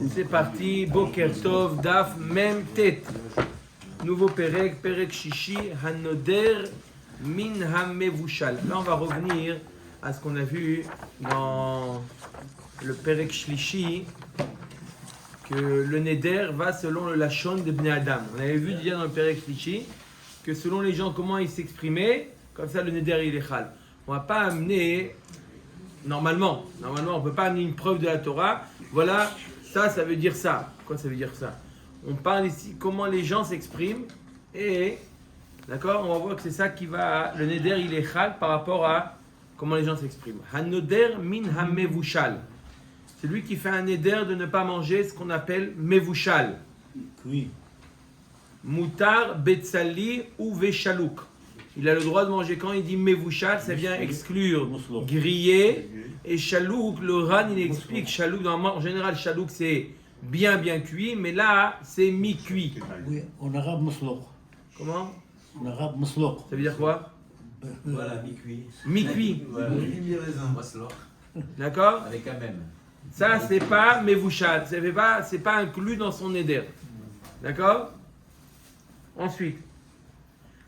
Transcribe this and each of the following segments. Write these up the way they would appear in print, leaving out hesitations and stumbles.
C'est parti, Boker Tov, Daf, Mem Tet. Nouveau Perek, Perek Shishi, Hanoder, Min Hamevushal. Là, on va revenir à ce qu'on a vu dans le Perek Shlishi, que le Neder va selon le Lachon de Bnei Adam. On avait vu déjà dans le Perek Shlishi que selon les gens, comment ils s'exprimaient, comme ça le Neder il est chal. On ne va pas amener, normalement, on ne peut pas amener une preuve de la Torah. Voilà, ça veut dire ça. Quoi ça veut dire ça? On parle ici comment les gens s'expriment et, d'accord, on va voir que c'est ça qui va, le Neder il est chal par rapport à comment les gens s'expriment. Hanoder min hamevushal. C'est lui qui fait un Neder de ne pas manger ce qu'on appelle mevushal. Oui. Moutar, betzali ou veshalouk. Il a le droit de manger quand il dit mevushal, ça vient exclure grillé. Et chalouk, le Ran il explique chalouk, en général chalouk c'est bien cuit, mais là c'est mi-cuit. Oui, en arabe maslouk. Comment? En arabe maslouk. Ça veut dire quoi? Voilà, mi-cuit. Mi-cuit. Voilà, mi-raisin. Masloch. D'accord? Avec un même. Ça c'est pas mevushal, c'est pas inclus dans son éder. D'accord? Ensuite,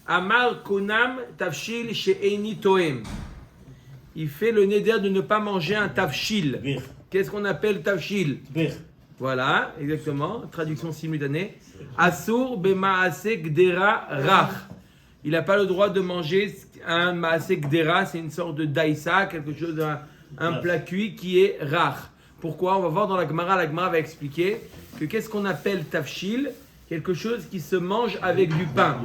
Amar konam tafshil she'eni toem. Il fait le neder de ne pas manger un tafshil. Bir. Qu'est-ce qu'on appelle tafshil? Bir. Voilà, exactement. Traduction simultanée. Asur b'maase gdera rach. Il n'a pas le droit de manger un maase gdera, c'est une sorte de daïsa, quelque chose, un plat cuit qui est rach. Pourquoi? On va voir dans la Gemara va expliquer que qu'est-ce qu'on appelle tafshil? Quelque chose qui se mange avec du pain.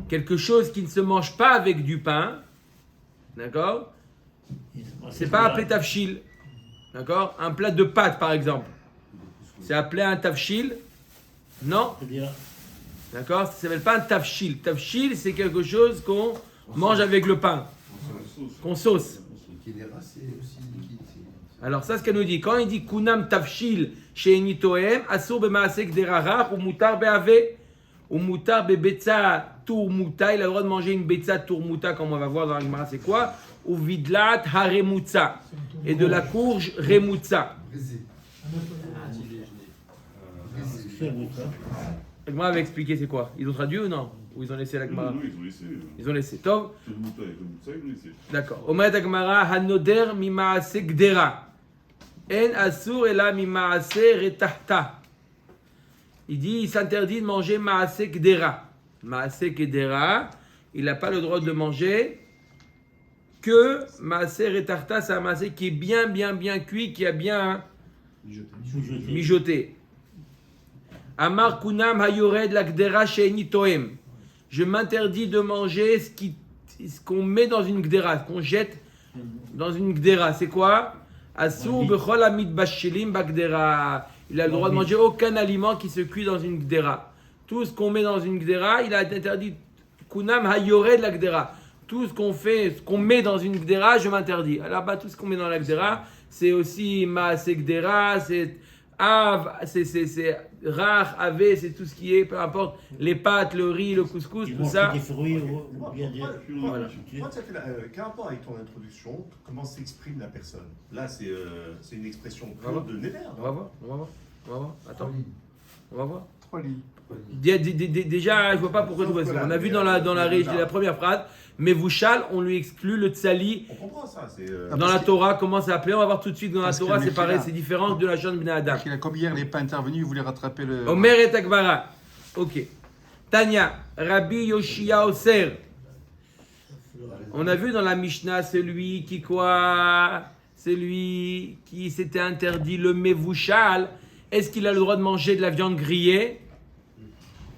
Quelque chose qui ne se mange pas avec du pain, d'accord? C'est pas appelé tafshil, d'accord? Un plat de pâtes par exemple, c'est appelé un tafshil? Non, d'accord? Ça s'appelle pas un tafshil. Tafshil, c'est quelque chose qu'on mange avec le pain, qu'on sauce. Alors ça, ce qu'elle nous dit, quand il dit kunam tafshil chez Nitoem, asur b'maasek derarach ou mutar be'ave ou mutar be'betza tourmuta, il a le droit de manger une betza tourmuta, comme on va voir dans la Gemara, c'est quoi? Ou vidlat haremutza, et de la courge remutza. La Gemara avait expliqué c'est quoi? Ils ont traduit ou non? Ou ils ont laissé la Gemara? Non, ils ont laissé. Ils ont laissé. Tov. Tout le mouta ils ont laissé. D'accord. Omer la Gemara, hanoder mimaase gdera. En asur ela mimaase retahta. Il dit, il s'interdit de manger maase gdera. Maase gdera, il n'a pas le droit de manger que maase retahta, c'est un maase qui est bien cuit, qui a bien mijoté. Amar kunam hayored la gdera she'eni toem. Je m'interdis de manger ce qu'on met dans une gdera, ce qu'on jette dans une gdera. C'est quoi? Asur bechol amit bashelim bagdera. Il a le droit de manger aucun aliment qui se cuit dans une gdera. Tout ce qu'on met dans une gdera, il a interdit. Kunam hayored la gdera. Tout ce qu'on fait, ce qu'on met dans une gdera, je m'interdis. Là-bas, tout ce qu'on met dans la gdera, c'est aussi maase gdera, c'est av, c'est rach, ave, c'est tout ce qui est, peu importe, les pâtes, le riz, le couscous, tout ça. Des fruits, bien dire. Voilà. Moi, ça fait quel rapport avec ton introduction? Comment s'exprime la personne? Là, c'est une expression pure de Neder. On va voir. Attends. On va voir. 3 lignes. Déjà, je vois pas pourquoi tout ça. On a vu dans la première phrase, mais Vushal, on lui exclut le tsali. On comprend ça. Dans la Torah, comment c'est appelé? On va voir tout de suite dans la Torah, c'est pareil, c'est différent de la Shon Bnei Adam. Comme hier, il n'est pas intervenu, il voulait rattraper le. Omer et Akbara. Ok. Tanya, Rabbi Yoshia Oser. On a vu dans la Mishnah celui qui quoi? Celui qui s'était interdit le mevushal. Est-ce qu'il a le droit de manger de la viande grillée?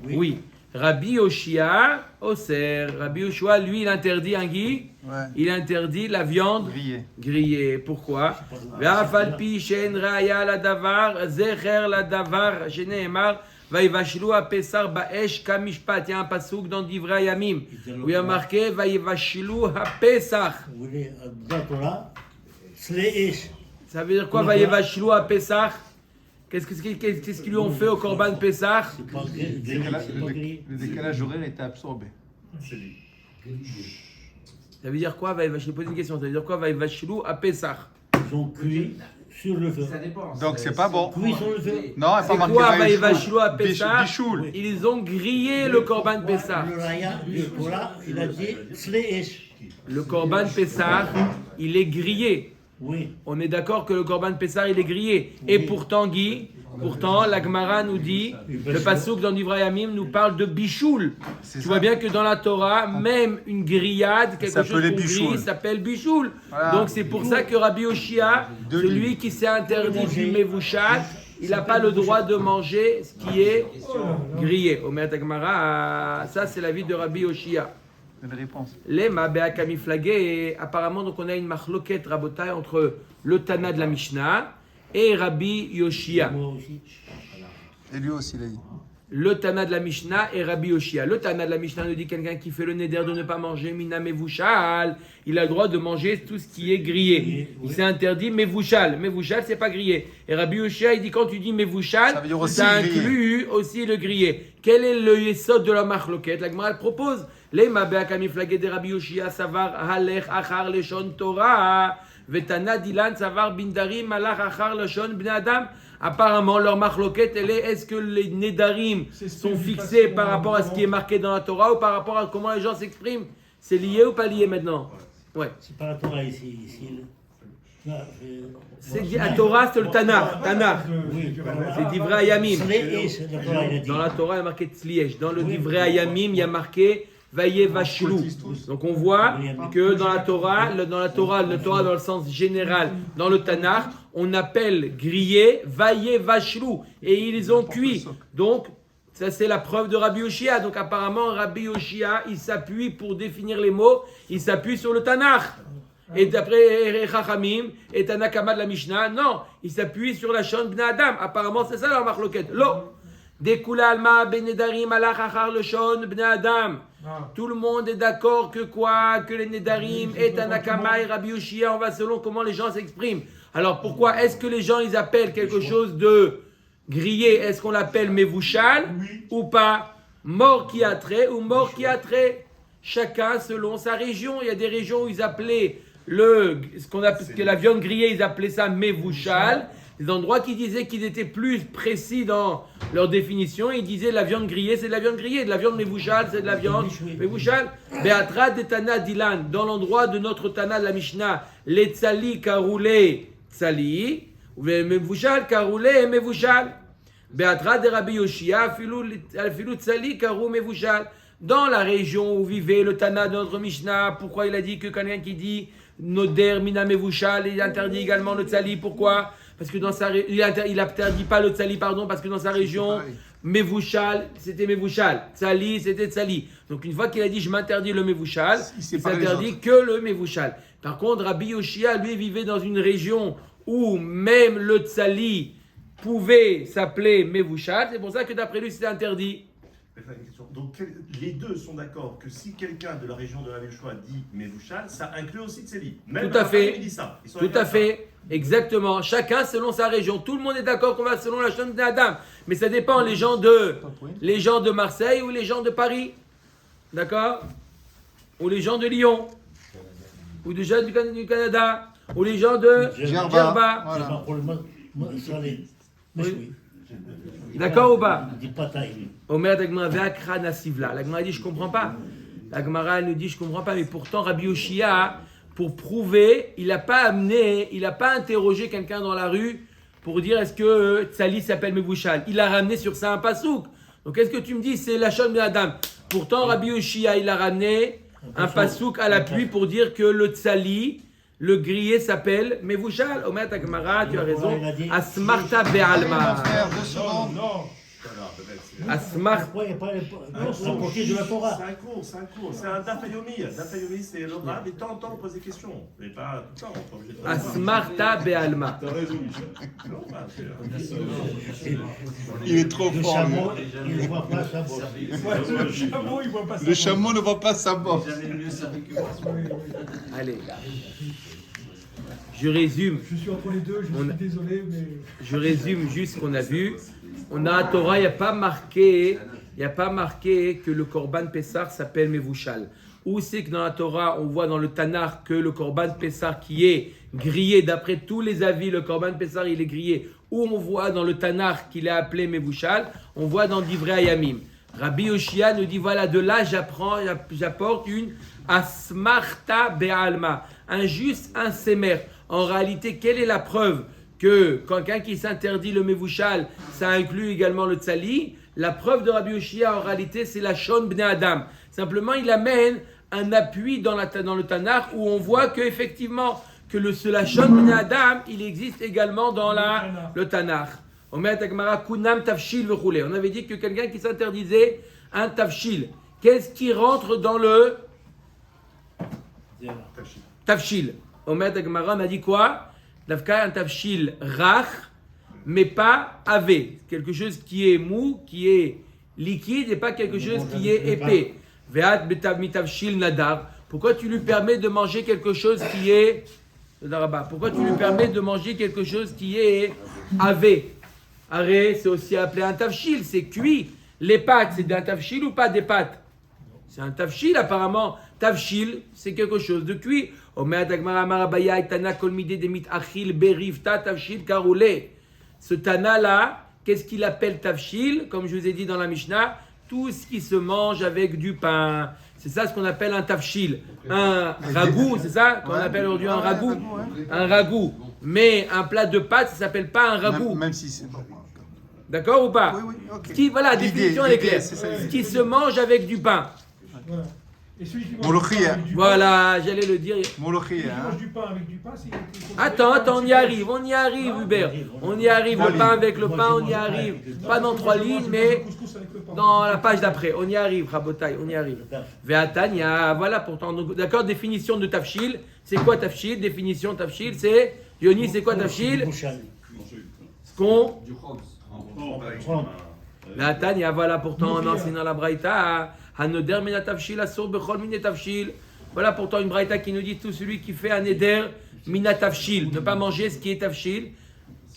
Oui. Rabbi Yoshia Oser. Rabbi Yoshua, lui, il interdit un guy. Ouais. Il interdit la viande grillée. Pourquoi? Ve'afalpi she'en raya la davar, zecher la davar, shene'emar, vaïvashlu ha'pesar ba'esh kamishpat. Il y a un pasouk dans Divrei Yamim où il y a marqué vaïvashlu ha'pesach. Vous voulez, dans la Torah, Sleish. Ça veut dire quoi vaïvashlu ha'pesach? Qu'est-ce qu'ils lui ont fait au Korban Pessah? C'est pas gris. Le décalage horaire était absorbé. C'est lui. Ça veut dire quoi? Je vais poser une question. Ça veut dire quoi? Vaïvashlu à Pessah. Ils ont cuit sur le feu. Ça dépend. Donc, c'est pas bon. Cuit sur le feu. Non, elle C'est pas quoi marqué Vaïvachlo à Pessah? Bichoul. Ils ont grillé le Korban Pessah. Le Raya, le Torah, il a dit Sleesh. Le Korban Pessah, il est grillé. Oui. On est d'accord que le Korban Pessah, il est grillé. Et pourtant, Guy, la Gemara nous dit, le Passouk dans Divrayamim nous parle de bichoul. Tu vois bien que dans la Torah, même une grillade, quelque chose qu'on grille, s'appelle bichoul. Voilà. Donc c'est pour ça que Rabbi Oshia, celui qui s'est interdit du Mevouchal, il n'a pas le droit de manger ce qui est grillé. Omer Gemara, ça c'est l'avis de Rabbi Oshia. Une réponse. Les Mabéa Kamiflagé, et apparemment donc on a une machloket rabotai entre le Tana de la Mishnah et Rabbi Yoshia. Moi aussi. Et lui aussi, il a dit. Le Tana de la Mishnah et Rabbi Yoshia. Le Tana de la Mishnah nous dit quelqu'un qui fait le neder de ne pas manger mina mevouchal, il a le droit de manger tout ce qui est grillé. Il s'est interdit mevouchal. Mevouchal, c'est pas grillé. Et Rabbi Yoshia, il dit quand tu dis mevouchal, ça inclut aussi le grillé. Quel est le yesod de la machloket? La Gemara propose les mabea kamiflagé de Rabbi Yoshia savar halech achar leshon Torah vetana dilan savar bindarim malach achar leshon bnei adam. Apparemment, leur machloket, elle est est-ce que les nedarim sont fixés par rapport à ce qui est marqué dans la Torah ou par rapport à comment les gens s'expriment? C'est lié ou pas lié maintenant? Ouais. C'est pas la Torah ici. C'est la Torah, c'est le Tanakh. Oui, C'est Divrei Hayamim. Sleesh, la Torah, il a dit. Dans la Torah, il y a marqué Tzliesh. Dans le Divrei Hayamim, il y a marqué Vayevashlu. Donc on voit que dans la Torah, le Torah dans le sens général, dans le Tanakh, on appelle grillé Vayevashlu. Et ils ont cuit. Donc, ça c'est la preuve de Rabbi Yoshia. Donc apparemment, Rabbi Yoshia, il s'appuie pour définir les mots, il s'appuie sur le Tanakh. Et d'après Chachamim et Tanakama de la Mishnah, non, il s'appuie sur la Shon Bnei Adam. Apparemment, c'est ça leur machloket. Lo. Dekula alma benedarim alach achar le Shon Bnei Adam. Tout le monde est d'accord que quoi? Que les Nedarim et Tanakama et Rabbi Yoshia, on va selon comment les gens s'expriment. Alors pourquoi est-ce que les gens ils appellent quelque chose de grillé? Est-ce qu'on l'appelle Mevouchal ou pas? Mort qui a trait ou mort qui a trait? Chacun selon sa région. Il y a des régions où ils appelaient ce que la viande grillée, ils appelaient ça Mevouchal. Des endroits qui disaient qu'ils étaient plus précis dans leur définition. Ils disaient la viande grillée, c'est de la viande grillée. De la viande Mevouchal, c'est de la viande Mevouchal. Be'atra de Tana Dilan, dans l'endroit de notre Tana de la Mishnah, les Tzali Karoulé Tzali, ou les Mevouchal Karoulé Mevouchal. Be'atra de Rabbi Yoshia, Filou Tzali Karou Mevouchal. Dans la région où vivait le Tana de notre Mishnah, pourquoi il a dit que quelqu'un qui dit Noder Mina Mevouchal, il interdit également le Tzali? Pourquoi? Parce que il interdit pas le Tzali, parce que dans sa région, Mevouchal, c'était Mevouchal. Tzali, c'était Tzali. Donc une fois qu'il a dit je m'interdis le Mevouchal, il s'interdit que le Mevouchal. Par contre, Rabbi Yoshia, lui, vivait dans une région où même le Tzali pouvait s'appeler Mevouchal. C'est pour ça que d'après lui, c'était interdit. Une question. Donc les deux sont d'accord que si quelqu'un de la région de la Méchoua dit Mevouchal, ça inclut aussi Tzeli. Même tout à fait. Il dit ça. Tout à fait. Exactement. Chacun selon sa région. Tout le monde est d'accord qu'on va selon la Shon Bnei Adam. Mais ça dépend les gens de Marseille ou les gens de Paris. D'accord? Ou les gens de Lyon. Ou des gens du Canada. Ou les gens de Djerba. Voilà. Oui. D'accord ou pas? Il dit pas taille. Omer d'Agmara ve'akra nasivla. La Gemara dit je comprends pas. La Gemara nous dit je comprends pas. Mais pourtant Rabbi Yoshia, pour prouver, il n'a pas interrogé quelqu'un dans la rue pour dire est-ce que Tzali s'appelle Mevouchal. Il l'a ramené sur ça un pasouk. Donc est-ce que tu me dis c'est la Shon Bnei Adam? Pourtant Rabbi Yoshia il a ramené un pasouk à l'appui pour dire que le Tzali, le grillé s'appelle Mevouchal. Omer d'Agmara, tu as raison. Asmarta be'alma. Asmar. Pourquoi il n'y a pas la portée de la Torah? C'est un cours. C'est un dafayomi. Dafayomi, c'est le rab. Et temps en temps, on pose des questions. Mais pas tout le temps. On est obligé de Asmarta be'alma. T'as raison, Il est trop Le fort. chameau, il ne voit pas sa bosse. Le chameau ne voit pas sa bosse. Jamais mieux servi que moi. Allez. Je résume. Je suis entre les deux, je suis désolé, mais... Je résume juste ce qu'on a vu. On a à Torah, il n'y a pas marqué que le Korban Pessah s'appelle Mevouchal. Ou c'est que dans la Torah, on voit dans le Tanakh que le Korban Pessah qui est grillé, d'après tous les avis, le Korban Pessah il est grillé. Ou on voit dans le Tanakh qu'il est appelé Mevushal, on voit dans Divrei Hayamim. Rabbi Yoshia nous dit voilà, de là j'apporte une Asmarta Be'alma, un sémer. En réalité, quelle est la preuve que quelqu'un qui s'interdit le Mevushal, ça inclut également le Tzali? La preuve de Rabbi Yoshia, en réalité, c'est la Shon Bnei Adam. Simplement, il amène un appui dans le Tanakh où on voit qu'effectivement, que la Shon Bnei Adam, il existe également dans le Tanakh. On avait dit que quelqu'un qui s'interdisait un tafshil, qu'est-ce qui rentre dans le tafshil? On a dit quoi? Un tafshil rach, mais pas avé. Quelque chose qui est mou, qui est liquide et pas quelque chose qui est épais. Ve'at mitavshil nadar. Pourquoi tu lui permets de manger quelque chose qui est Pourquoi tu lui permets de manger quelque chose qui est avé? Arrêt, c'est aussi appelé un tafshil, c'est cuit. Les pâtes, c'est un tafshil ou pas des pâtes? C'est un tafshil apparemment. Tafshil, c'est quelque chose de cuit. Ce Tana-là, qu'est-ce qu'il appelle tafshil? Comme je vous ai dit dans la Mishnah, tout ce qui se mange avec du pain. C'est ça ce qu'on appelle un tafshil. Un ragoût, c'est ça qu'on appelle aujourd'hui un ragoût. Un ragoût. Mais un plat de pâtes, ça ne s'appelle pas un ragoût. Même si c'est... D'accord ou pas? Oui, ok. Voilà, la définition elle est claire. Ce qui se mange avec du pain. Voilà. Et celui qui mange Molochia. avec du pain, Voilà, j'allais le dire. Molochia, celui qui hein. mange du pain avec du pain, c'est... Attends, on y arrive, Hubert. On y arrive, le pain avec le pain, on y arrive. Pas dans 3 lignes, mais dans la page d'après. On y arrive, Rabotai, on y arrive. Ve'atania, voilà pourtant. Donc, d'accord, définition de tafshil. C'est quoi tafshil? Définition tafshil, c'est... Yoni, c'est quoi tafshil? Ce qu'on... Ve'atania, voilà pourtant, on enseigne dans la Braïta. Hanoder mina tafshil, asur bechol mine tafshil. Voilà pourtant une braïta qui nous dit tout celui qui fait un éder mina tafshil, ne pas manger ce qui est tafshil.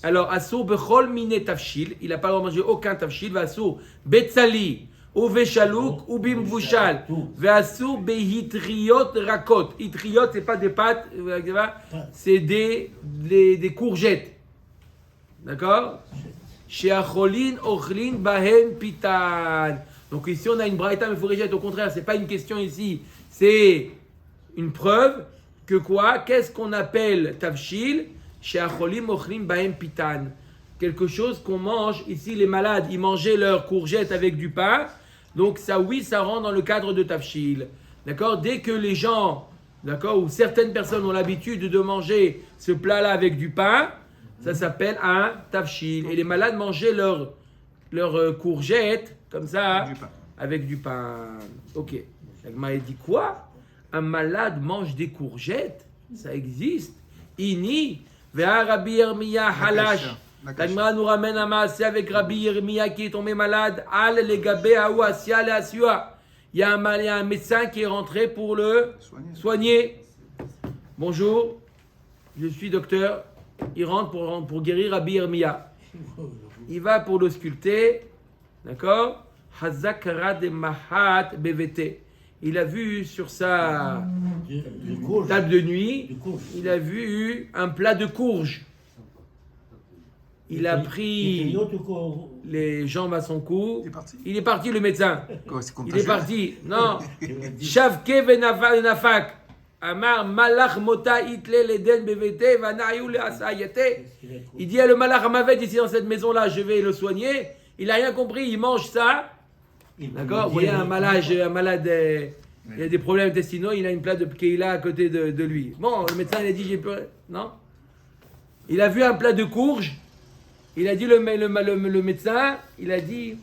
Alors asur bechol mine tafshil, il n'a pas le droit de manger aucun tafshil. Asur betzali ou veshalouk ou bimvushal. Asur behitriot rakot. Hitriot c'est pas des pâtes, c'est des courgettes. D'accord? Sheacholin ochlin bahen pitan. Donc ici on a une braïta mais au contraire, c'est pas une question ici, c'est une preuve que quoi? Qu'est-ce qu'on appelle tafshil? Chez Acholim Ochlim Bahem Pitan. Quelque chose qu'on mange. Ici les malades, ils mangeaient leurs courgettes avec du pain. Donc ça oui, ça rentre dans le cadre de tafshil. D'accord? Dès que les gens, d'accord, ou certaines personnes ont l'habitude de manger ce plat-là avec du pain, ça s'appelle un tafshil. Et les malades mangeaient leurs courgettes comme ça, avec du pain. Ok. L'Agma dit quoi? Un malade mange des courgettes? Ça existe. Ini, ve'a Rabbi Yirmiya halash. L'Agma nous ramène à Maasé avec Rabbi Yirmiya qui est tombé malade. Al legabe haou asya le asua. Il y a un médecin qui est rentré pour le soigner. Bonjour, je suis docteur. Il rentre pour guérir Rabbi Yirmiya. Il va pour l'ausculter. D'accord? Hazakara de Mahat BVT. Il a vu sur sa table de nuit, il a vu un plat de courge. Il a pris les jambes à son cou. Il est parti, le médecin. Il est parti. Non. Shavke venafak. Amar malach mota itle leden BVT vanayou le asayete. Il dit le malach amavet ici dans cette maison-là, je vais le soigner. Il n'a rien compris, il mange ça. D'accord? Vous voyez un malade, il a des problèmes intestinaux, il a une plaque de Keila à côté de lui. Bon, le médecin il a dit j'ai peur. Non? Il a vu un plat de courge. Il a dit le médecin, il a dit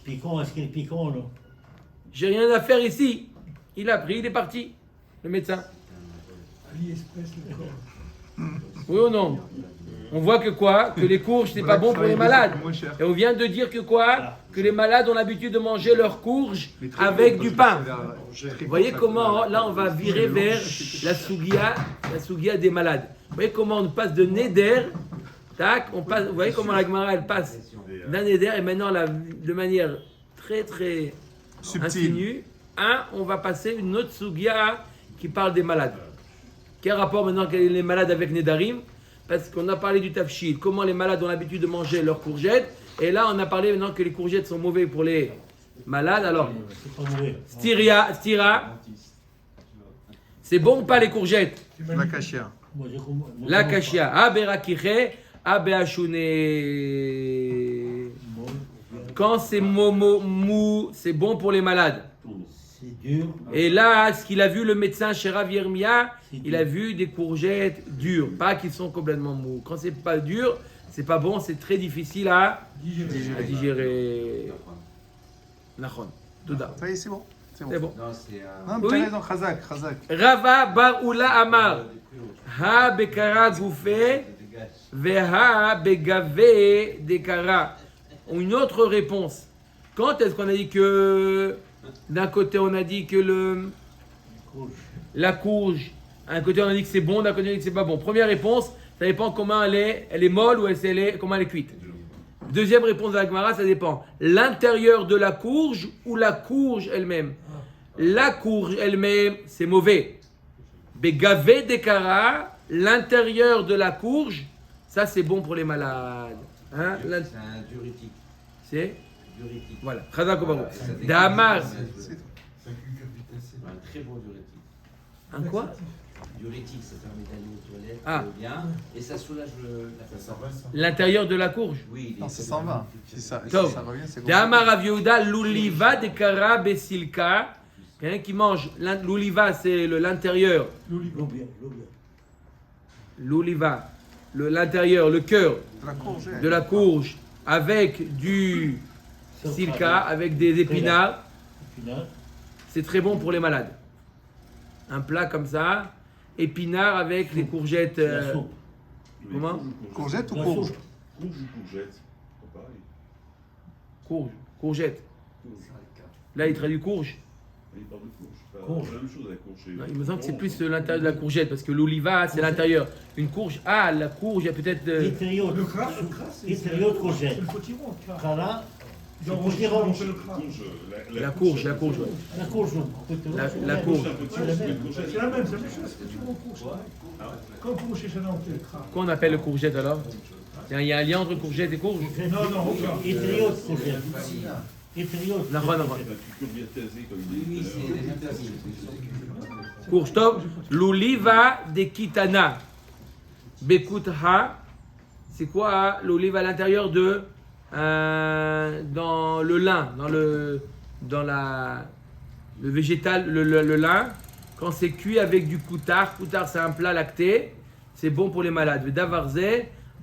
Piquant, est-ce qu'il est piquant là? J'ai rien à faire ici. Il a pris, il est parti. Le médecin. Oui ou non? On voit que quoi? Que les courges, c'est pas bon pour les malades. Et on vient de dire que quoi? Que les malades ont l'habitude de manger leurs courges avec du pain. Vous voyez comment, là, on va virer vers la sougia des malades. Vous voyez comment on passe de Neder, tac, on passe, vous voyez comment la Gemara, elle passe d'un Neder et maintenant, de manière très, très subtil. insinue, on va passer une autre sugia qui parle des malades. Quel rapport maintenant avec les malades avec Nedarim? Parce qu'on a parlé du tafshil, comment les malades ont l'habitude de manger leurs courgettes. Et là, on a parlé maintenant que les courgettes sont mauvaises pour les malades. Alors, C'est pas mauvais. stira, c'est bon ou pas les courgettes? La cachia. Moi, La kashia, aberakiche, abeashune. Quand c'est mou, c'est bon pour les malades. C'est dur. Et là, ce qu'il a vu le médecin chez Rav Yirmia, il a vu des courgettes dures, pas qui sont complètement mous. Quand c'est pas dur, c'est pas bon, c'est très difficile à digérer. Nachon. Douda. Ça y est, c'est bon. C'est bon. Non, c'est Non, Oui. t'as raison, Khazak. Rava bar Oula Amar. Ha bekara goufe, veha begave dekara. Une autre réponse. Quand est-ce qu'on a dit que d'un côté on a dit que la courge, d'un côté on a dit que c'est bon, d'un côté on a dit que c'est pas bon. Première réponse, ça dépend comment elle est molle ou comment elle est cuite. Deuxième réponse de la Gemara, ça dépend. L'intérieur de la courge ou la courge elle-même. La courge elle-même, c'est mauvais. Begavé dekara, l'intérieur de la courge, ça c'est bon pour les malades. Hein? c'est un diurétique. C'est Diurétique. voilà. Chazak ou Baruch. Ça décale Damar. les toilettes. Un très bon diurétique. Un quoi? Diurétique, ça permet d'aller aux toilettes bien et ça soulage la façon. L'intérieur de la courge. Oui, Non, ça s'en va. Si ça Tov. revient, c'est bon. Damar Rav Yehuda, l'uliva dekara besilka. Quelqu'un qui mange l'uliva, c'est l'intérieur. L'uliva, l'intérieur, le cœur De la courgette. de la courge avec du silka, avec des épinards. C'est très bon pour les malades. Un plat comme ça, épinards avec les courgettes. La soupe. Comment? Courgette ou La courge? soupe. Courge ou courgette, c'est pas pareil. Courgette. Là, il traduit courge. Il parle de courge. Courge. C'est la même chose avec courge. Non, il me semble que c'est plus l'intérieur de la courgette parce que l'oliva, c'est l'intérieur. Une courge, la courge, il y a peut-être. L'intérieur Le cras, c'est l'intérieur de courgette. c'est le potiron, le cras. Kara, Ils ont c'est potiron, on potiron. fait le cras. La courge, ouais. La courge. La courge. C'est la même chose, c'est potiron, courge. Quand vous chez Chanel, on fait le cras. Qu'on appelle le courgette alors? Il y a un lien entre courgette et courge? Non, non, aucun. Intérieur de courgette. Intérieur de Nahon, nahon. Oui, c'est les interdits. Courge top. L'oliva de kitana. Bekutha. C'est quoi l'olive à l'intérieur de. Dans le lin, dans le végétal, le lin. Quand c'est cuit avec du koutar, c'est un plat lacté, c'est bon pour les malades. Davarze,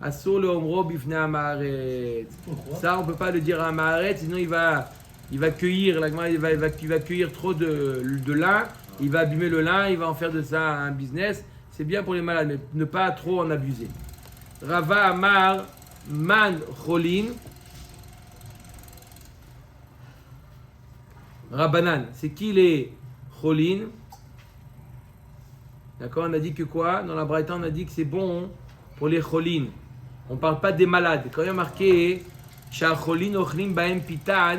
asur le omro bifne amaret. Ça, on peut pas le dire à amaret, sinon il va cueillir, il va cueillir trop de lin, il va abîmer le lin, il va en faire de ça un business. C'est bien pour les malades, mais ne pas trop en abuser. Rava Amar Man Cholin. Rabbanan, c'est qui les Cholin? D'accord, on a dit que quoi? Dans la Braïta, on a dit que c'est bon pour les Cholin. On ne parle pas des malades. Quand il y a marqué Shah Cholin Ochlim Baem Pitan,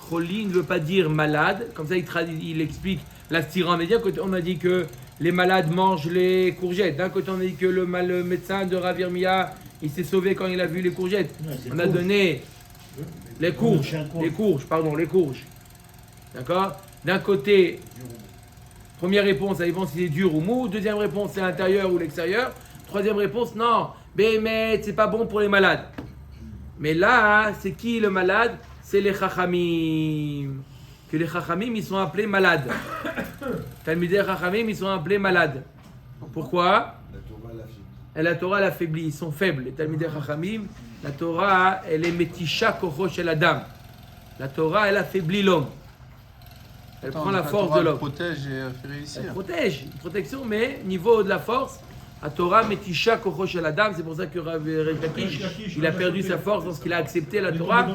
Cholin ne veut pas dire malade. Comme ça, il explique la stira. On a dit que les malades mangent les courgettes. D'un côté, on a dit que le médecin de Rav Yirmia, il s'est sauvé quand il a vu les courgettes. On a donné les courges. D'accord? D'un côté, première réponse, ça dépend si c'est dur ou mou. Deuxième réponse, c'est l'intérieur ou l'extérieur. Troisième réponse, non. Mais c'est pas bon pour les malades. Mais là, c'est qui le malade? C'est les chachamim. Que les chachamim, ils sont appelés malades. Talmidei chachamim, ils sont appelés malades. Pourquoi? La Torah l'affaiblit. Ils sont faibles. Les Talmidei chachamim, la Torah, elle est metisha kocho shel adam. La Torah, elle affaiblit l'homme. Elle prend la force de l'homme. Elle protège et fait réussir. Elle protège, une protection, mais niveau de la force, la Torah metisha kocho shel adam. C'est pour ça que Rav Lakish, il a perdu sa force lorsqu'il a accepté la Torah.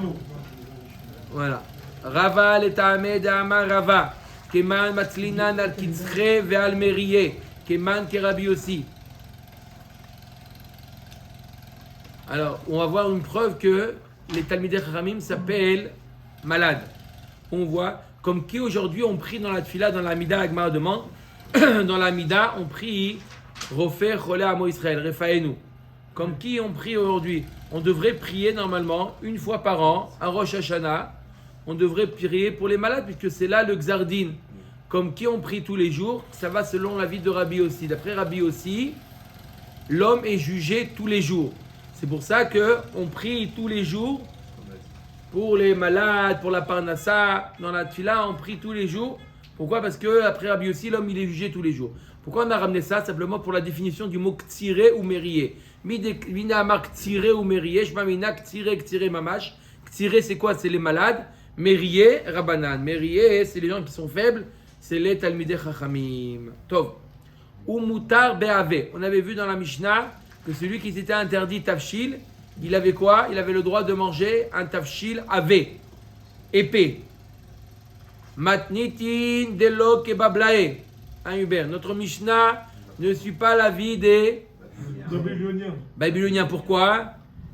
Voilà. Rava letame d'Amar Rava. Keman matzlinan al kitzre ve'al meriye. Keman kerabi aussi. Alors, on va voir une preuve que les Talmidei Chachamim s'appellent malades. On voit Comme qui aujourd'hui on prie dans la tfila, dans la mida, la Gemara demande, dans la mida, on prie Rofer Cholé Amo Israël, Refaenu. Comme qui on prie aujourd'hui? On devrait prier normalement une fois par an, à Rosh Hashanah. On devrait prier pour les malades, puisque c'est là le Xardin. Comme qui on prie tous les jours, ça va selon l'avis de Rabbi aussi. D'après Rabbi aussi, l'homme est jugé tous les jours. C'est pour ça qu'on prie tous les jours pour les malades, pour la parnassa. Dans la tfila, on prie tous les jours. Pourquoi? Parce qu'après Rabbi aussi, l'homme il est jugé tous les jours. Pourquoi on a ramené ça? Simplement pour la définition du mot ktsiré ou mérié. Mina amar ktsiré ou mérié, shma mina ktsiré, ktsiré mamash. Ktsiré c'est quoi? C'est les malades. Mérié, rabanan. Mérié, c'est les gens qui sont faibles. C'est les talmidei chachamim. Tov. Ou mutar be'ave. On avait vu dans la Mishnah que celui qui s'était interdit tafshil, il avait quoi? Il avait le droit de manger un tafshil ave, épais. Matnitin delo kebablae. Hein, Hubert, notre Mishnah ne suit pas l'avis des Babyloniens. Pourquoi?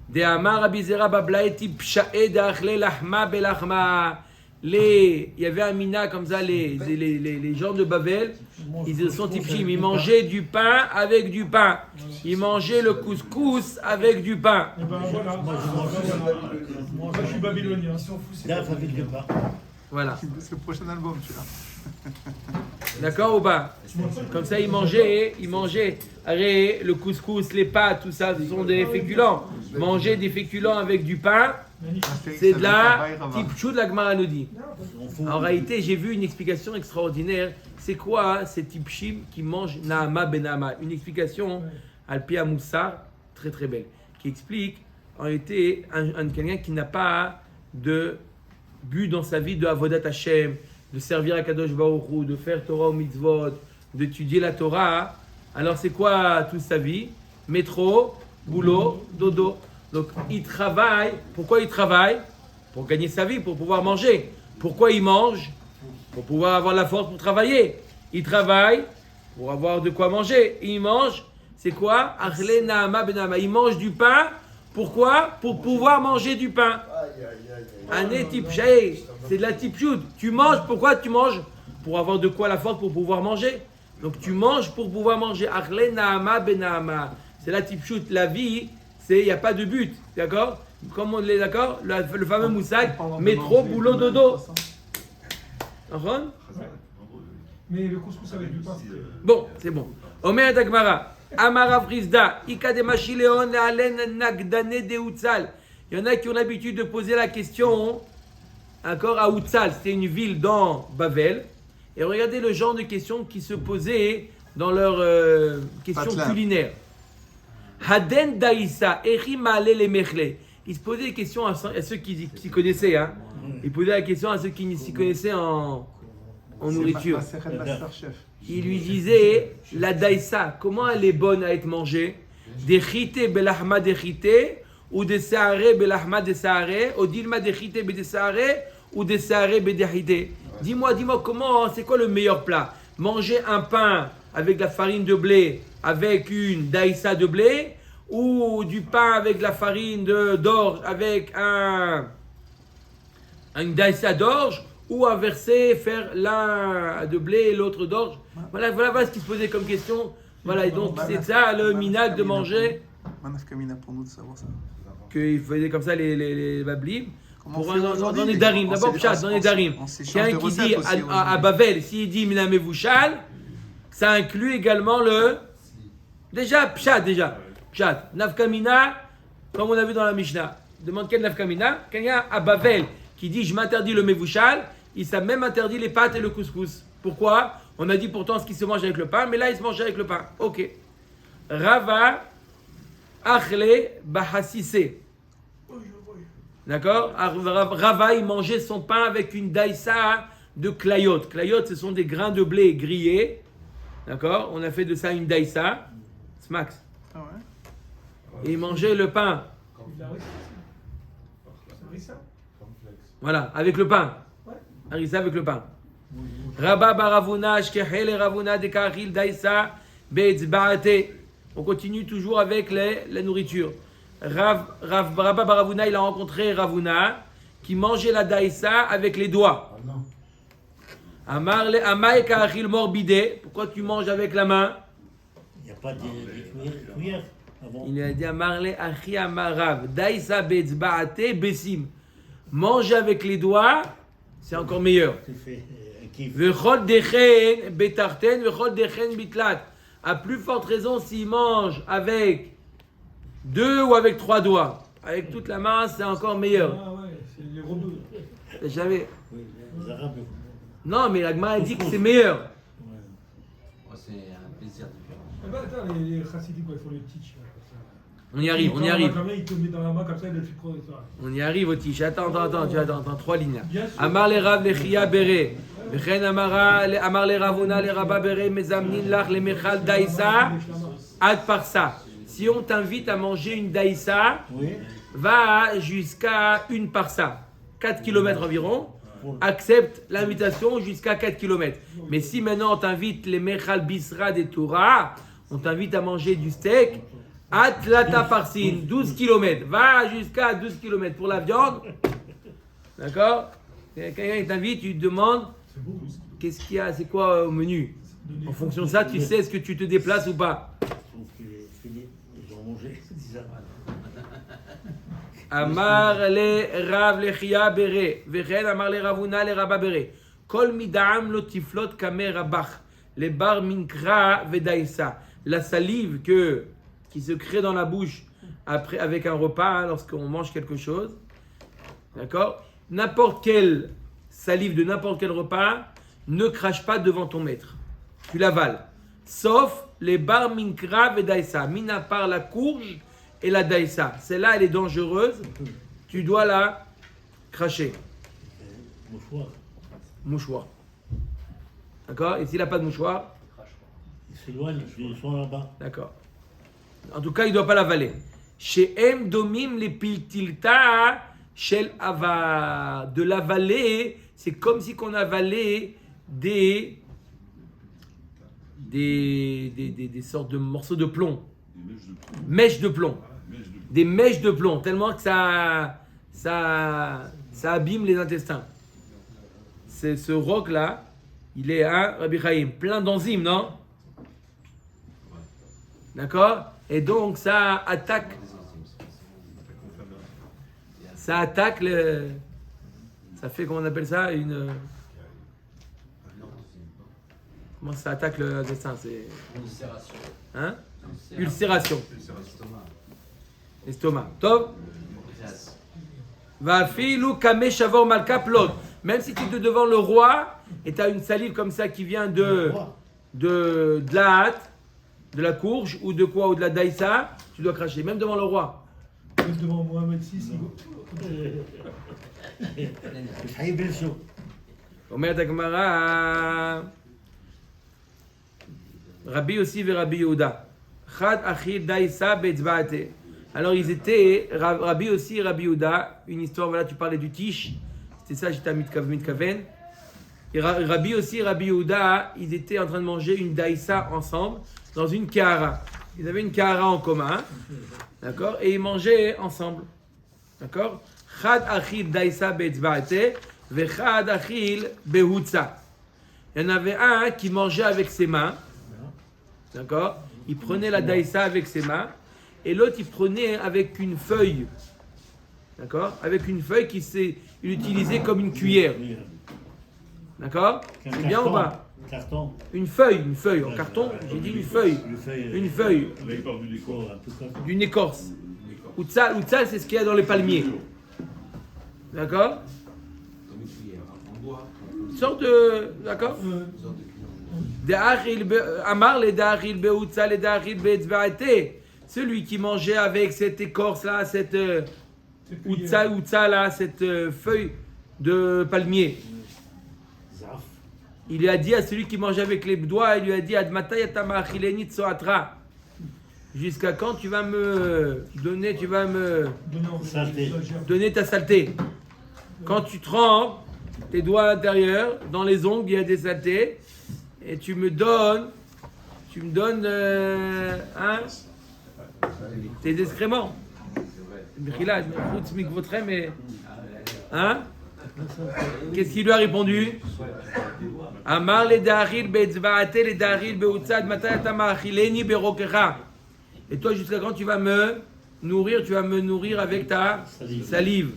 De Amar Abizera Bablae tipshae d'achle lahma belahma. Il y avait un mina comme ça, les gens de Babel, ils sont tipshim, ils mangeaient du pain avec du pain. Ils mangeaient le couscous avec du pain. Et ben voilà. Moi, je suis babylonien. Daf avec le pain. Voilà. C'est le prochain album, tu vois. D'accord ou pas? Comme ça, ils mangeaient. Allez, le couscous, les pâtes, tout ça, ce sont des féculents. Manger des féculents avec du pain, c'est de la tipchou de la Gemara nous dit. En réalité, j'ai vu une explication extraordinaire. C'est quoi ces tipchim qui mangent Naama ben Naama? Une explication Alpia Moussa, très très belle, qui explique en réalité quelqu'un qui n'a pas de but dans sa vie de Avodat Hashem, de servir à Kadosh Baruch Hu, de faire Torah ou mitzvot, d'étudier la Torah. Alors c'est quoi toute sa vie? Métro, boulot, dodo. Donc il travaille. Pourquoi il travaille? Pour gagner sa vie, pour pouvoir manger. Pourquoi il mange? Pour pouvoir avoir la force pour travailler. Il travaille pour avoir de quoi manger. Et il mange, c'est quoi? Achle Naama ben Naama. Il mange du pain. Pourquoi? Pour pouvoir manger du pain. Ané tipshae, c'est de la tipshut. Tu manges, pourquoi tu manges? Pour avoir de quoi la force pour pouvoir manger. Donc tu manges pour pouvoir manger. Achle Naama ben Naama. C'est la tipshut. La vie, il n'y a pas de but. D'accord? Comme on est d'accord? Le fameux moussak, métro, boulot, dodo. Mais le couscous avec du pain. Bon, c'est bon. Omer Dagmara. Amara Frisda. Ika de Machileon Alen Nagdane de Utsal. Il y en a qui ont l'habitude de poser la question encore à Utsal. C'était une ville dans Bavel. Et regardez le genre de questions qui se posaient dans leurs questions culinaires. Haden Daïsa, Erimale les Mechle. Ils se posaient des questions à ceux qui s'y connaissaient. Hein. Ils posaient la question à ceux qui s'y connaissaient en nourriture. Ils lui disaient, la Daïsa, comment elle est bonne à être mangée? Des chité belahma des chité, ou des saharé belahma des saharé, ou dilma des chité be des saharé, ou des saharé be des chité. Dis-moi, comment, c'est quoi le meilleur plat? Manger un pain avec de la farine de blé, avec une daïsa de blé, ou du pain avec de la farine d'orge, avec une daïsa d'orge, ou inverser, faire l'un de blé et l'autre d'orge. Voilà ce qui se posait comme question. Voilà, et donc c'est ça le minag de manger. Pour nous de savoir ça. Qu'ils faisaient comme ça les bablim. Dans les darim, d'abord pshat, dans les darim. Quelqu'un qui dit à Bavel, s'il dit minamevushal, ça inclut également le. Déjà, pshat. Nafkamina, comme on a vu dans la Mishnah. Demande quel nafkamina? Quelqu'un à Bavel qui dit je m'interdis le mevushal, il s'est même interdit les pâtes et le couscous. Pourquoi? On a dit pourtant ce qui se mange avec le pain, mais là il se mange avec le pain. Ok. Rava, achle, bahassise. D'accord? Rava, il mangeait son pain avec une daïsa de clayot. Clayot, ce sont des grains de blé grillés. D'accord? On a fait de ça une daïsa. Smax. Ah ouais? Et il mangeait le pain. Voilà, avec le pain. Harissa avec le pain. Rabba baravuna, shkehele ravuna de karil daïsa be'etzba'ate. On continue toujours avec la nourriture. Rabba Baravuna, il a rencontré Ravuna qui mangeait la daïsa avec les doigts. Amar le Amay Ka'achil morbide. Pourquoi tu manges avec la main? Il n'y a pas de cuillère avant. Il a dit Amar le Achi Amarav. Daïsa betzba'ate besim. Manger avec les doigts, c'est encore meilleur. Tu fais un kiff. Vechol dechen betarten, vechol dechen bitlat. À plus forte raison s'il mange avec 2 ou avec 3 doigts. Avec toute la main, c'est encore meilleur. Ah ouais, c'est les rebeux. T'as jamais. Oui, les Arabes. Non, mais la Gemara dit que c'est meilleur. Ouais. Oh, c'est un plaisir différent. Ah bah attends, les chassidiques, quoi, ils font le teach. Là, comme ça. On y arrive, on y arrive. Il te met dans la main comme ça, il le fait trop. On y arrive au tiche. Attends, tu attends, 3 lignes là. Bien sûr. Amar le Rav le Chia Bere. Vechen Amar le Ravona le Rabba Bere. Mezamnin lach le Mechal Daïsa. Ad Parsa. Si on t'invite à manger une Daïsa, Oui. va jusqu'à une Parsa. 4 km environ. Accepte l'invitation jusqu'à 4 km. Mais si maintenant on t'invite les Mechal Bisra des Torah, on t'invite à manger du steak, Atlata Parsin, 12 km. Va jusqu'à 12 km pour la viande. D'accord? Quelqu'un qui t'invite, tu te demandes qu'est-ce qu'il y a, c'est quoi au menu. En fonction de ça, tu sais est-ce que tu te déplaces ou pas. Je trouve que ils ont mangé. C'est ça. Amar le Rav le Chia Bere, Vechen Amar le Ravuna le Rabba Bere. Kol midam lo tiflot kamer rabach, le bar minkra vedaïsa. La salive qui se crée dans la bouche après avec un repas, lorsqu'on mange quelque chose. D'accord? N'importe quelle salive de n'importe quel repas ne crache pas devant ton maître. Tu l'avales. Sauf les bar minkra vedaïsa. Mina par la courge et la daïsa. Celle-là, elle est dangereuse. Tu dois la cracher. Mouchoir. Mouchoir. D'accord? Et s'il n'a pas de mouchoir, Ils s'éloignent, ils sont là-bas. d'accord. En tout cas, il ne doit pas l'avaler. Chez M domim les piltilta shel ava. De l'avaler, c'est comme si on avalait des sortes de morceaux de plomb. Mèches de plomb. Des mèches de plomb, tellement que ça abîme les intestins. C'est ce roc-là, il est un Rabbi Chaim, plein d'enzymes, non? D'accord? Et donc ça attaque le... Ça fait, comment on appelle ça? Comment ça attaque l'intestin? C'est... Ulcération. Hein? Ulcération. Estomac. Estomac. Top? Gaz. Va filou kame shavor malka plot. Même si tu es devant le roi et tu as une salive comme ça qui vient de la hâte, de la courge ou de quoi, ou de la daïsa, tu dois cracher, même devant le roi. Même devant Mohamed VI, Haïm Ben Sou. Omer Takmara. Rabbi aussi et Rabbi Yehuda. Chad achir daïsa betzbaate. Alors ils étaient, Rabbi aussi et Rabbi Yehuda, une histoire, voilà, tu parlais du tiche, c'était ça, j'étais à Mitkaven. Et Rabbi aussi et Rabbi Yehuda, ils étaient en train de manger une daïsa ensemble, dans une kahara. Ils avaient une kahara en commun, d'accord, et ils mangeaient ensemble, d'accord. Chad achil daïsa betzbaate, vechad achil behutza. Il y en avait un qui mangeait avec ses mains, d'accord, il prenait la daïsa avec ses mains, et l'autre il prenait avec une feuille, d'accord, avec une feuille il utilisait comme une cuillère, d'accord, c'est bien ou pas? Carton. Une feuille en carton, j'ai dit une feuille, Avec part du décor. Un peu comme d'une écorce. Outsal, c'est ce qu'il y a dans les palmiers, d'accord, Comme une cuillère. En bois. une sorte de, d'accord. Une sorte de cuillère. Amar le da'achil be'utza le da'achil be'etzba'ate. Celui qui mangeait avec cette écorce-là, cette outza là, cette feuille de palmier, Zaf. il lui a dit à celui qui mangeait avec les doigts, il lui a dit Admata yatama achileni tsoatra. Jusqu'à quand tu vas me donner ta saleté. Quand tu trempes tes doigts à l'intérieur, dans les ongles, il y a des saletés, et tu me donnes tes excréments. Hein? Qu'est-ce qu'il lui a répondu? Amar le da'achil be'etzva'ate le da'achil be'utzad matai ata ma'achileni berokecha. Et toi, jusqu'à quand tu vas me nourrir? Tu vas me nourrir avec ta salive.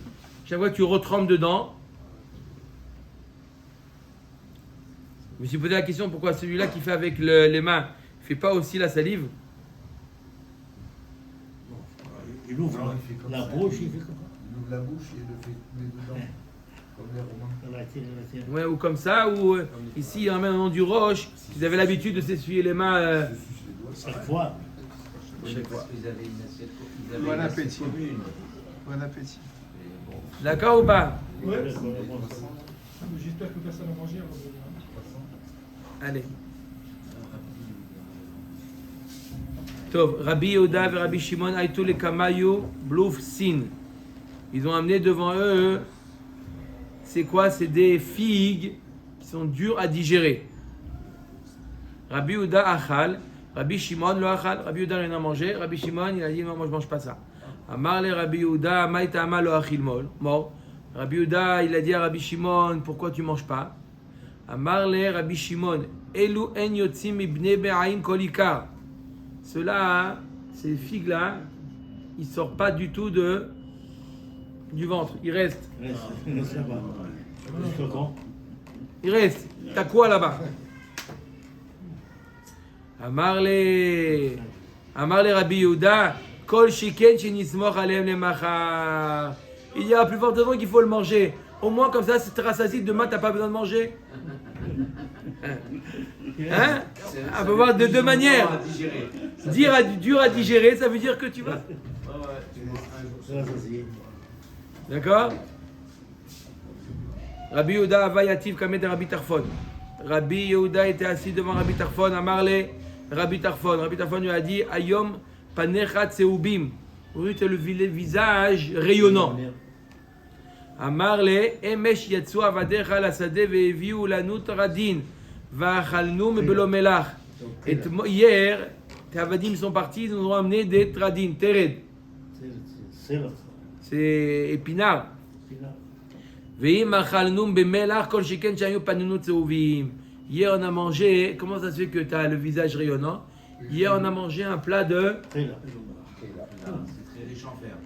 Chaque fois que tu retrempes dedans. Je me suis posé la question, pourquoi celui-là qui fait avec les mains ne fait pas aussi la salive? Il ouvre la bouche, il fait comme ça. Il ouvre la bouche et le fait mettre dedans. Comme les Romains. Ouais, ou comme ça, ou ici, en même nom du roche, ils avaient l'habitude de s'essuyer les mains. Chaque fois. Chaque fois. Parce qu'ils avaient une assiette, ils avaient Bon une assiette appétit. commune. Bon appétit. Et bon, D'accord ou pas? Ouais. J'espère que personne n'a mangé avant de... Allez. Tov, Rabbi Yehuda et Rabbi Shimon Aïtou les Kamayu Blouf Sin. Ils ont amené devant eux, c'est quoi? C'est des figues qui sont dures à digérer. Rabbi Yehuda Achal, Rabbi Shimon le Achal. Rabbi Yehuda il en a mangé, Rabbi Shimon il a dit non, moi je mange pas ça. Amar le Rabbi Yehuda, Maïta Ama lo Achil Mol. Bon. Rabbi Yehuda il a dit à Rabbi Shimon, pourquoi tu manges pas? Amar le Rabbi Shimon, Elu en yotzim ibne be'aim kolikar. Ceux-là, ces figues-là, ils ne sortent pas du tout du ventre. Ils restent. Reste là-bas. Jusqu'à quand? Ils restent. T'as quoi là-bas? Amar le Rabbi Yehuda, Kol shiken shenismoch aleim lemachar. Il y a plus fortement qu'il faut le manger. Au moins comme ça, c'est rassasié. Demain, t'as pas besoin de manger. Hein? On peut voir de deux manières. Dur à digérer, ça veut dire que tu vas. D'accord? Rabbi Yehuda Avayativ Kamed Rabbi Tarfon. Rabbi Yehuda était assis devant Rabbi Tarfon, a marlé Rabbi Tarfon. Rabbi Tarfon lui a dit Ayom Panecha Tseubim. Oui, tu as le visage rayonnant. A marlé Emesh Yatsu Avadecha la Sade Veviu Lanut Radin. Vachalnu Mebelo Melach. Et hier, tes avadim sont partis, ils nous ont amené des tradin, tered. C'est épinard. Hier on a mangé, comment ça se fait que tu as le visage rayonnant? Hier on a mangé un plat de c'est très riche en fer.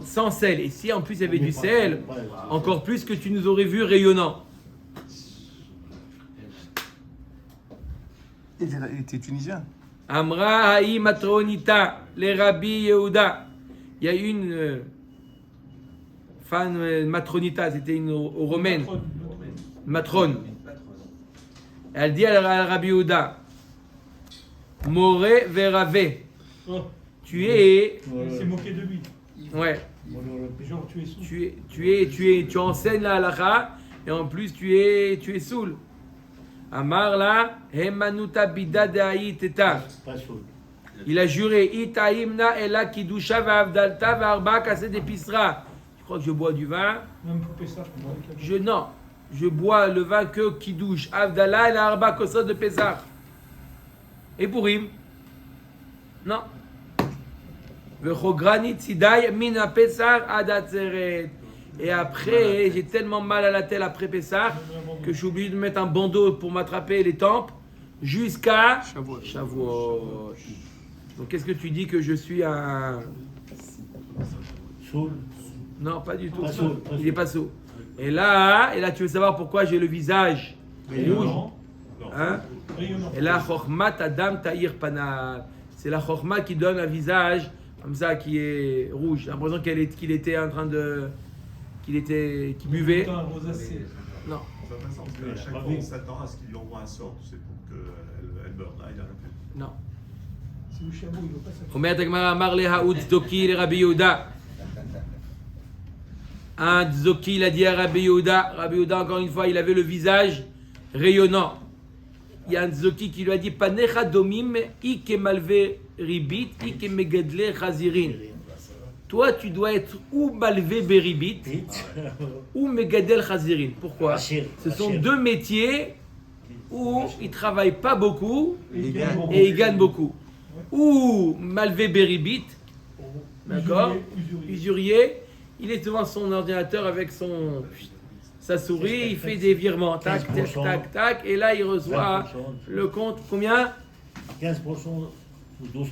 sans sel. Et si en plus il y avait du sel, encore plus que tu nous aurais vu rayonnant. Il était tunisien. Amra haï matronita, les Rabbi Yehuda. Il y a une femme matronita, c'était une romaine, matrone. Elle dit à Rabbi Yehuda, More verave, Oh, tu es, il s'est moqué de lui. ouais, Genre, tu es sous. tu enseignes la halakha et en plus tu es saoul. Amar la hemanuta bida de haïteta. Il a juré Itaïmna ela kidusha va'avdalta va'arba kasset d'épisra. Je crois que je bois du vin. Même couper ça, Je bois le vin que kiddush avdallah et la arba kosot de Pesach. Et Purim? Non. Vechogranit sidai mina Pesach ad atzeret. Et après, j'ai tellement mal à la tête après Pesach que j'ai oublié de mettre un bandeau pour m'attraper les tempes jusqu'à Shavuot. Donc qu'est-ce que tu dis que je suis un... Soul. Non, pas du tout. Pas sourd, pas Il n'est pas sourd. Et là, tu veux savoir pourquoi j'ai le visage rouge, hein? Et là, Chochmat Adam Tahir Panal. C'est la Chochma qui donne un visage comme ça qui est rouge. J'ai l'impression qu'il était en train de... qu'il buvait. Non. Ça fait sens que à chaque fois on s'attend à ce qu'il lui envoie un sort, tu sais, pour qu'elle meure. Là, il a rien fait. Non. Si le chameau, il ne veut pas s'appeler. Omer Tagmara Amar le Haoud Zdoki le Rabbi Yehuda. Un Zdoki, il a dit à Rabbi Yehuda. Rabbi Yehuda, encore une fois, il avait le visage rayonnant. Il y a un Zdoki qui lui a dit Panecha domim ike malve ribit ike megadle chazirin. Toi, tu dois être ou malvé beribit ou megadel chazirin. Pourquoi? Ce sont deux métiers où ils ne travaillent pas beaucoup et ils gagnent beaucoup. Ou malvé beribit, d'accord, usurier, il est devant son ordinateur avec sa souris, il fait des virements, tac, tac, tac, tac, et là il reçoit le compte, combien? 15% ou 12%.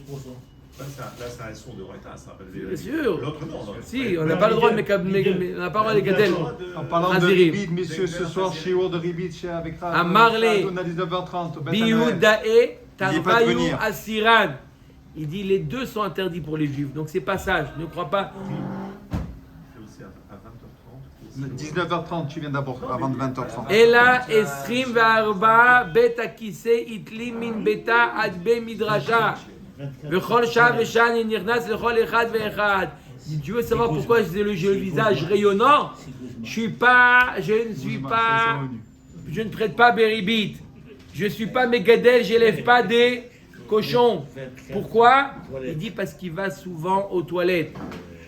Là, c'est un son de retard, ça s'appelle des. Bien sûr. L'autre, non. Si, on n'a pas le droit de on n'a pas le droit de gadel. En parlant de ribit, messieurs, ce soir, shiur de ribit avec Rav. À Marley, On a 19h30 au Beth Bioudae, Tarbayu, venir. Asiran. Il dit les deux sont interdits pour les juifs, donc c'est pas sage, ne crois pas. C'est aussi à 20h30. 19h30, tu viens d'abord, avant de 20h30. Ela esrim ve'arba bet akise itli min beta ad be midrasha. V'chol shah v'shan nirnas lechol echad ve'echad. Tu veux savoir pourquoi j'ai le visage rayonnant? Je ne traite pas Beribit. Je ne suis pas Megadel, je n'élève pas des cochons. Pourquoi? Il dit parce qu'il va souvent aux toilettes.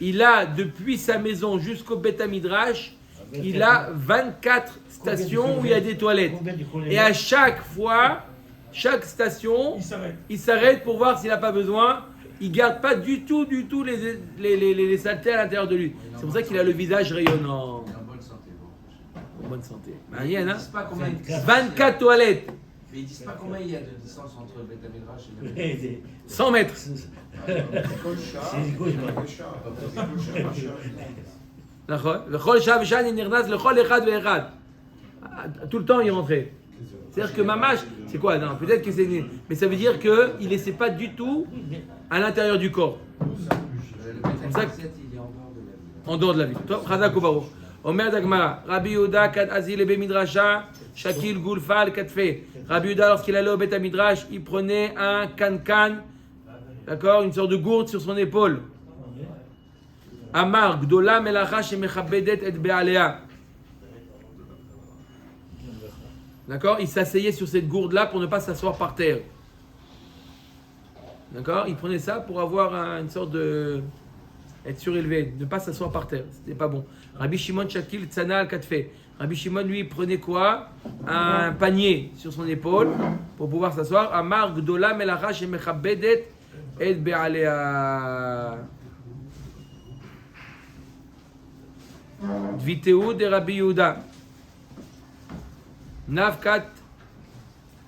Il a, depuis sa maison jusqu'au Beth Midrash, il a 24 stations où il y a des toilettes. Et à chaque fois, chaque station, il s'arrête pour voir s'il n'a pas besoin. Il ne garde pas du tout les saletés à l'intérieur de lui. C'est pour ça qu'il a le visage rayonnant. En bonne santé. En bonne santé. Marianne, Ils hein? disent pas combien 24 toilettes. Mais ils disent pas combien il y a de distance entre le Beth Midrash et le 100 mètres. Tout le temps il rentrait. C'est-à-dire que Mamash, c'est quoi? Non, peut-être que c'est. Mais ça veut dire qu'il ne laissait pas du tout à l'intérieur du corps. Le Beth Midrash, il est en dehors de la ville. En dehors de la ville. Top, Chazak ou Baruch. Omer Dagmara, Rabbi Yehuda, Kad Azil Ebe Midrasha, Shakil Gulfal, Katfe. Rabbi Yehuda, lorsqu'il allait au Beth Midrash, il prenait un cancan, d'accord, une sorte de gourde sur son épaule. Amar, Gdola Melacha Shemechabedet et Bealea. D'accord, il s'asseyait sur cette gourde-là pour ne pas s'asseoir par terre. D'accord, il prenait ça pour avoir une sorte de. Être surélevé, ne pas s'asseoir par terre, c'était pas bon. Rabbi Shimon Shakil Tzana al Katfe. Rabbi Shimon lui prenait quoi? Un panier sur son épaule pour pouvoir s'asseoir. Amar Gdola Melacha Shemechabedet et Bealea. Dviteu de Rabbi Yehuda. Navkat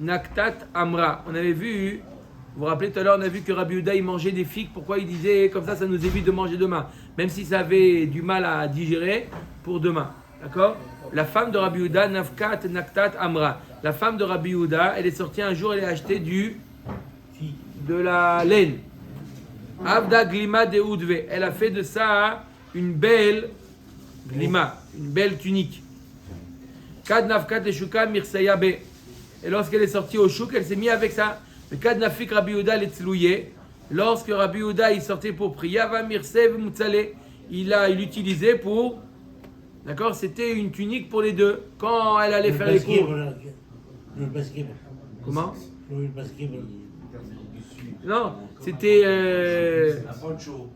Naktat Amra. On avait vu, vous vous rappelez tout à l'heure, on a vu que Rabbi Yehuda il mangeait des figues. Pourquoi il disait comme ça nous évite de manger demain, même si ça avait du mal à digérer pour demain. D'accord? La femme de Rabbi Yehuda, Navkat Naktat Amra. La femme de Rabbi Yehuda, elle est sortie un jour, elle a acheté de la laine. Avda Glima de Udve. Elle a fait de ça une belle glima, une belle tunique. Kad Navkat Eshuka Mirsaya Be. Et lorsqu'elle est sortie au chouk, elle s'est mise avec ça. Mais Kad Nafik Rabbi Yehuda l'etzlouye. Lorsque Rabbi Yehuda il sortait pour prier, va Mirsev Mutzale. Il l'utilisait pour. D'accord, c'était une tunique pour les deux. Quand elle allait faire les cours. Comment? Non, c'était. Un poncho.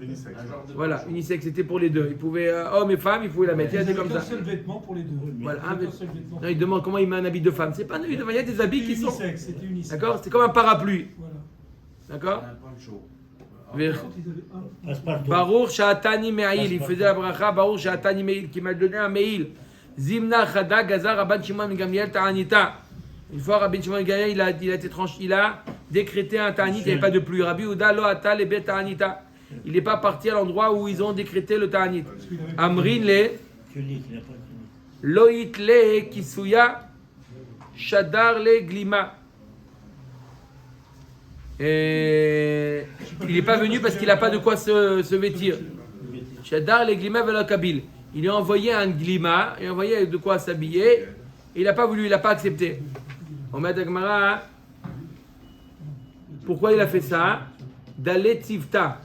Voilà, unisexe, c'était pour les deux. Ils pouvaient, hommes et femmes, ils pouvaient la mettre. Il y a des comme ça. Un seul vêtement pour les deux. Voilà, Un seul vêtement. Non, il demande comment il met un habit de femme. C'est pas un habit de femme, il y a des habits qui sont. C'était unisexe. D'accord, c'est comme un parapluie. Voilà. D'accord. Un poncho. Baruch Sha'atani Me'il, il faisait la bracha, Baruch Sha'atani Me'il, qui m'a donné un Me'il. Zimna Chada Gazar Rabban Shimon ben Gamliel Ta'anita. Une fois Rabban Shimon ben Gamliel, il a décrété un Ta'anit, il n'y avait pas de pluie. Rabbi Yehuda Lo Ata Lebe Ta'anita. Il n'est pas parti à l'endroit où ils ont décrété le Ta'anit. Amrin le Loït le Kisuya Shadar le Glima. Et il n'est pas venu parce qu'il n'a pas de quoi se vêtir. Shadar le Glima vela Kabil. Il lui a envoyé un glima, il a envoyé de quoi s'habiller. Et il n'a pas voulu, il n'a pas accepté. On met à Gemara. Pourquoi il a fait ça? Dalet Tivta.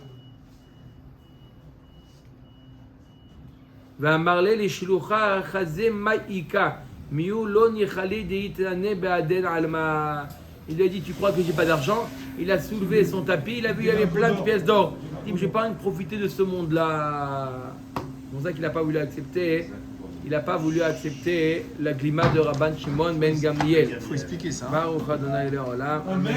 Va marler les shlucha chazé maïka. Miu lo nichali deitane be'aden alma. Il lui a dit, tu crois que j'ai pas d'argent? Il a soulevé son tapis, il a vu qu'il y avait plein de pièces d'or. Il dit, je n'ai pas envie de profiter de ce monde-là. C'est pour ça qu'il n'a pas voulu accepter. Il n'a pas voulu accepter la glima de Rabban Shimon ben Gamliel. Il faut expliquer ça. Baruch Adonai Le'olam. Amen.